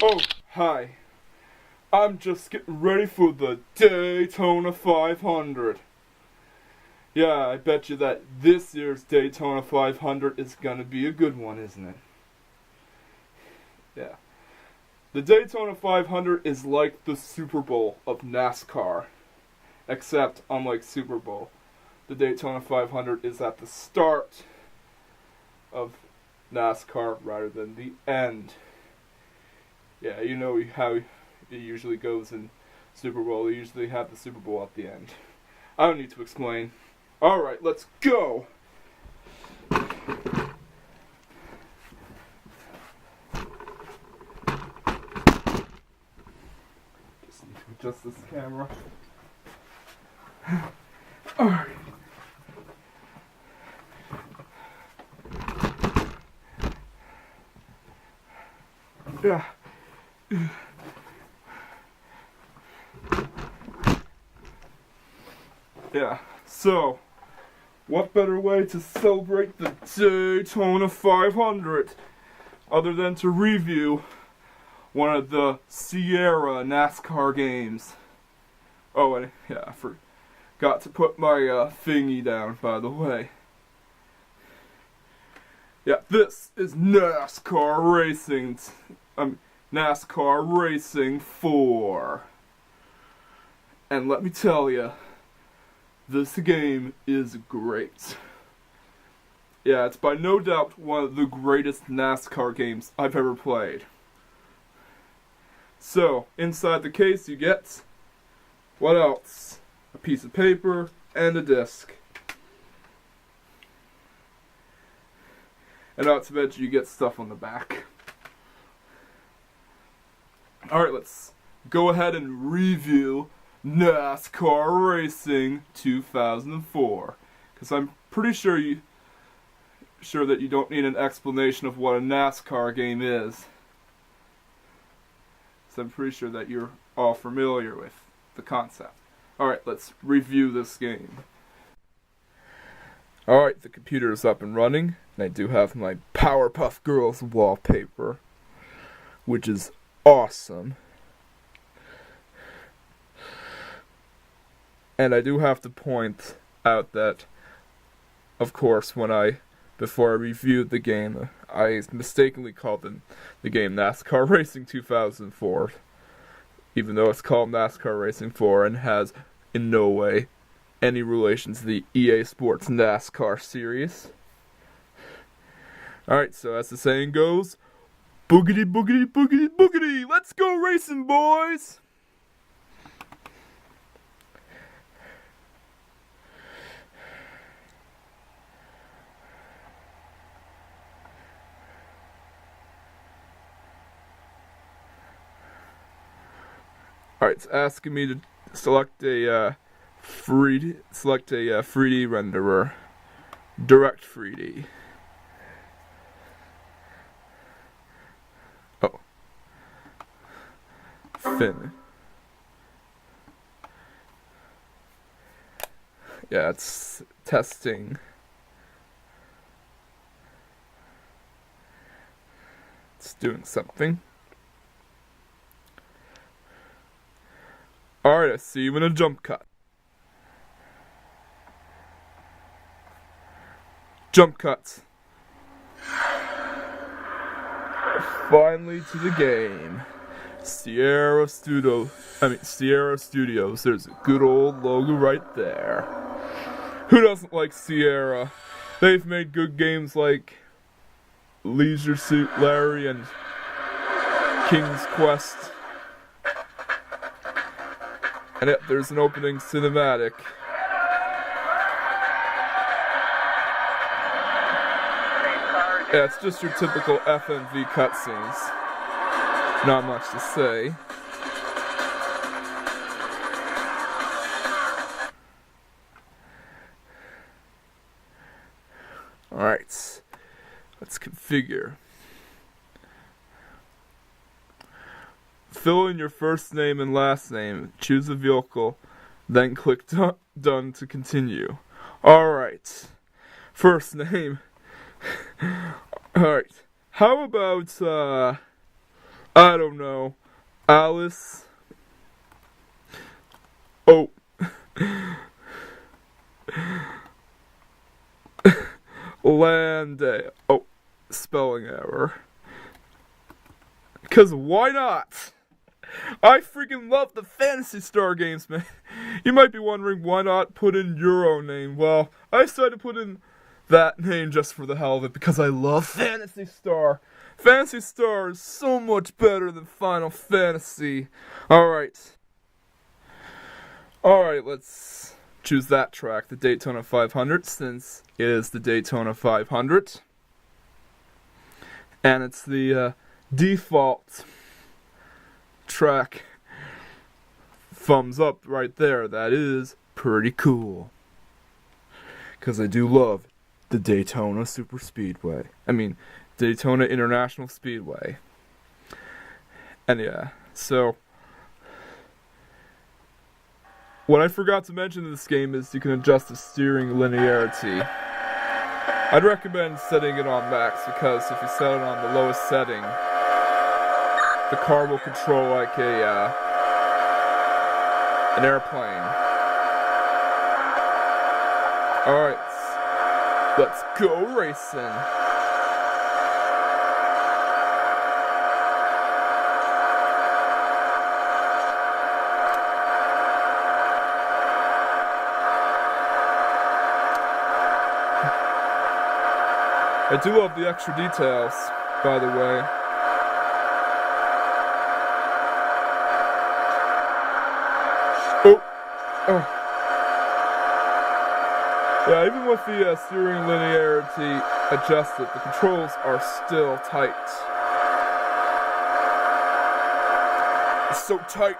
Oh, hi. I'm just getting ready for the Daytona 500. Yeah, I bet you that this year's Daytona 500 is gonna be a good one, isn't it? Yeah. The Daytona 500 is like the Super Bowl of NASCAR. Except, unlike Super Bowl, the Daytona 500 is at the start of NASCAR rather than the end. Yeah, you know how it usually goes in Super Bowl. They usually have the Super Bowl at the end. I don't need to explain. Alright, let's go! Just need to adjust this camera. Alright. Yeah. Yeah, so, what better way to celebrate the Daytona 500 other than to review one of the Sierra NASCAR games? Oh, and yeah, I forgot to put my thingy down, by the way. Yeah, this is NASCAR Racing. NASCAR Racing 4. And let me tell you, this game is great. Yeah, it's by no doubt one of the greatest NASCAR games I've ever played. So, inside the case you get, what else? A piece of paper and a disc. And not to mention you get stuff on the back. Alright, let's go ahead and review NASCAR Racing 2004. Because I'm pretty sure that you don't need an explanation of what a NASCAR game is. So I'm pretty sure that you're all familiar with the concept. Alright, let's review this game. Alright, the computer is up and running, and I do have my Powerpuff Girls wallpaper, which is awesome. And I do have to point out that, of course, before I reviewed the game, I mistakenly called the game NASCAR Racing 2004, even though it's called NASCAR Racing 4 and has in no way any relation to the EA Sports NASCAR series. Alright, so as the saying goes, boogity boogity boogity boogity, let's go racing, boys! Alright, it's asking me to select a 3D renderer. Direct 3D. Oh. Fin. Yeah, it's testing. It's doing something. Alright, I see you in a jump cut. Jump cuts. Finally to the game. Sierra Studios. There's a good old logo right there. Who doesn't like Sierra? They've made good games like Leisure Suit Larry and King's Quest. And yet there's an opening cinematic. Yeah, it's just your typical FMV cutscenes. Not much to say. Alright, let's configure. Fill in your first name and last name, choose a vehicle, then click done to continue. Alright, first name. Alright, how about, I don't know. Alice. Oh. Landale. Oh, spelling error. Because why not? I freaking love the Phantasy Star games, man. You might be wondering why not put in your own name. Well, I decided to put in that name just for the hell of it because I love Phantasy Star. Phantasy Star is so much better than Final Fantasy. Alright, let's choose that track, the Daytona 500, since it is the Daytona 500. And it's the default track. Thumbs up right there. That is pretty cool. Because I do love the Daytona Super Speedway. I mean, Daytona International Speedway. And yeah, so what I forgot to mention in this game is you can adjust the steering linearity. I'd recommend setting it on max because if you set it on the lowest setting, the car will control like an airplane. Alright, let's go racing. I do love the extra details, by the way. Oh. Yeah, even with the steering linearity adjusted, the controls are still tight. It's so tight.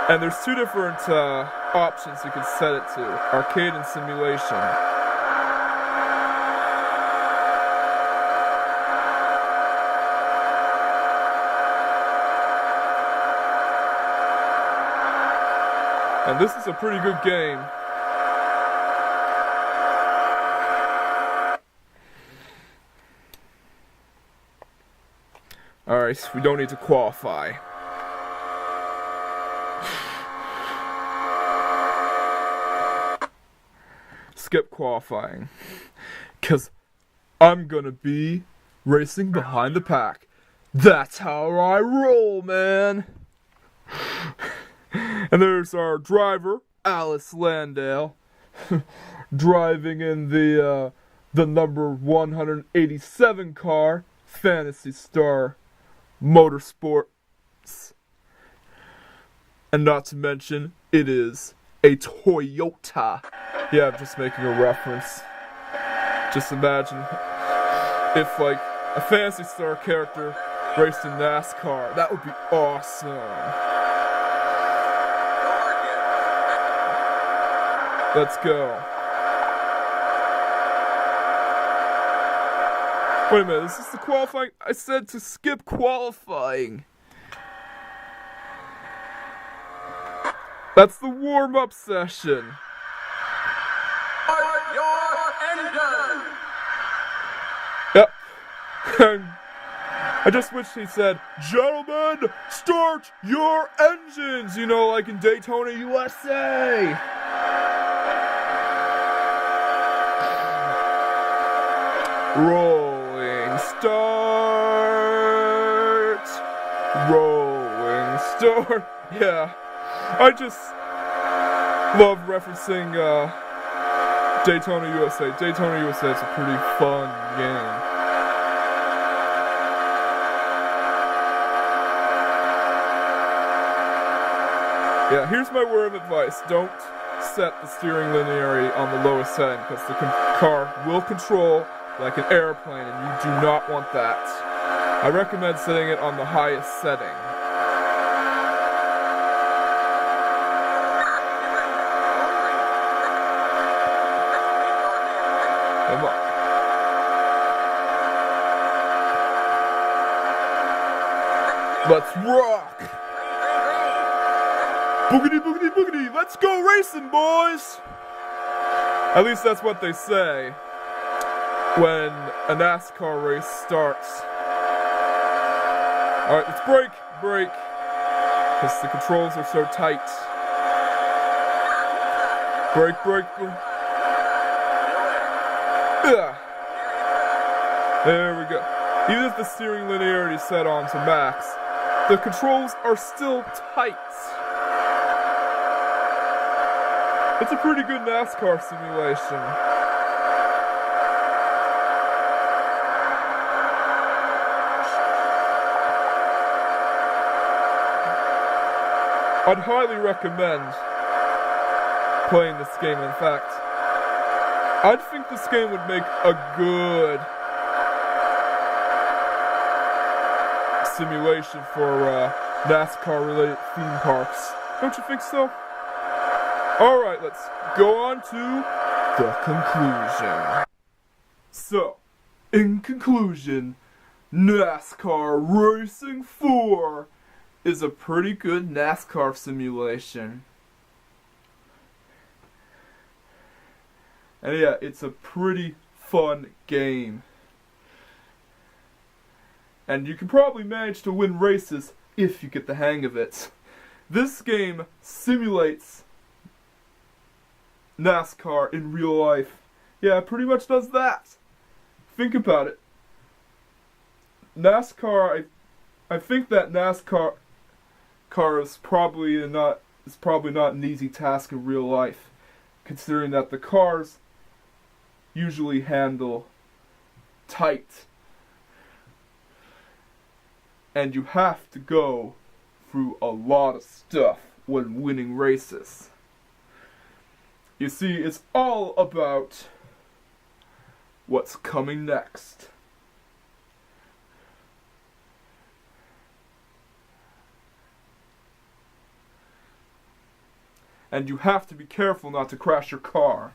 And there's two different options you can set it to, arcade and simulation. And this is a pretty good game. Alright, we don't need to qualify. Skip qualifying, because I'm gonna be racing behind the pack. That's how I roll, man. And there's our driver, Alice Landale, driving in the number 187 car, Phantasy Star Motorsports. And not to mention, it is a Toyota. Yeah, I'm just making a reference. Just imagine if, like, a Phantasy Star character raced in NASCAR. That would be awesome. Let's go. Wait a minute, is this the qualifying? I said to skip qualifying. That's the warm-up session. Yep. I just wish he said, "Gentlemen, start your engines," you know, like in Daytona, USA. Rolling start. Rolling start. Yeah. I just love referencing Daytona USA. Daytona USA is a pretty fun game. Yeah, here's my word of advice. Don't set the steering linearity on the lowest setting because the car will control like an airplane and you do not want that. I recommend setting it on the highest setting. Come on. Let's rock! Boogity, boogity, boogity! Let's go racing, boys! At least that's what they say. when a NASCAR race starts. Alright, let's brake, because the controls are so tight. Brake. Ugh. There we go. Even if the steering linearity is set on to max, the controls are still tight. It's a pretty good NASCAR simulation. I'd highly recommend playing this game. In fact, I'd think this game would make a good simulation for NASCAR-related theme parks. Don't you think so? Alright, let's go on to the conclusion. So, in conclusion, NASCAR Racing 4 is a pretty good NASCAR simulation. And yeah, it's a pretty fun game. And you can probably manage to win races if you get the hang of it. This game simulates NASCAR in real life. Yeah, it pretty much does that. Think about it. NASCAR, I think that NASCAR is probably not an easy task in real life, considering that the cars usually handle tight. And you have to go through a lot of stuff when winning races. You see, it's all about what's coming next. And you have to be careful not to crash your car.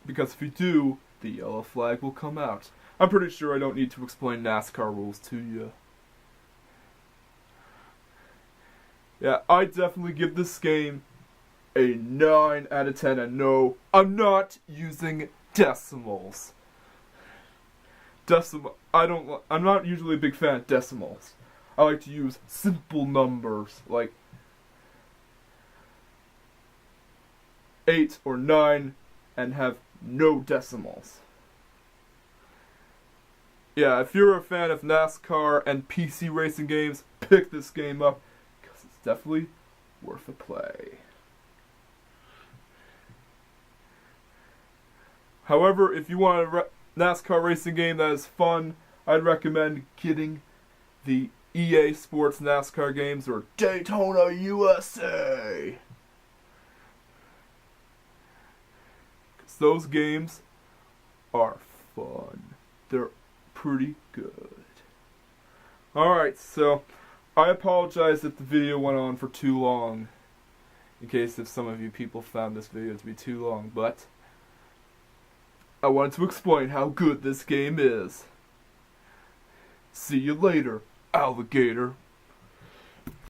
Because if you do, the yellow flag will come out. I'm pretty sure I don't need to explain NASCAR rules to you. Yeah, I definitely give this game a 9 out of 10, and no, I'm not using decimals. I'm not usually a big fan of decimals. I like to use simple numbers, like 8 or 9, and have no decimals. Yeah, if you're a fan of NASCAR and PC racing games, pick this game up, because it's definitely worth a play. However, if you want a NASCAR racing game that is fun, I'd recommend getting the EA Sports NASCAR games or Daytona USA. Because those games are fun. They're pretty good. Alright, so I apologize if the video went on for too long. In case if some of you people found this video to be too long, but I wanted to explain how good this game is. See you later, alligator.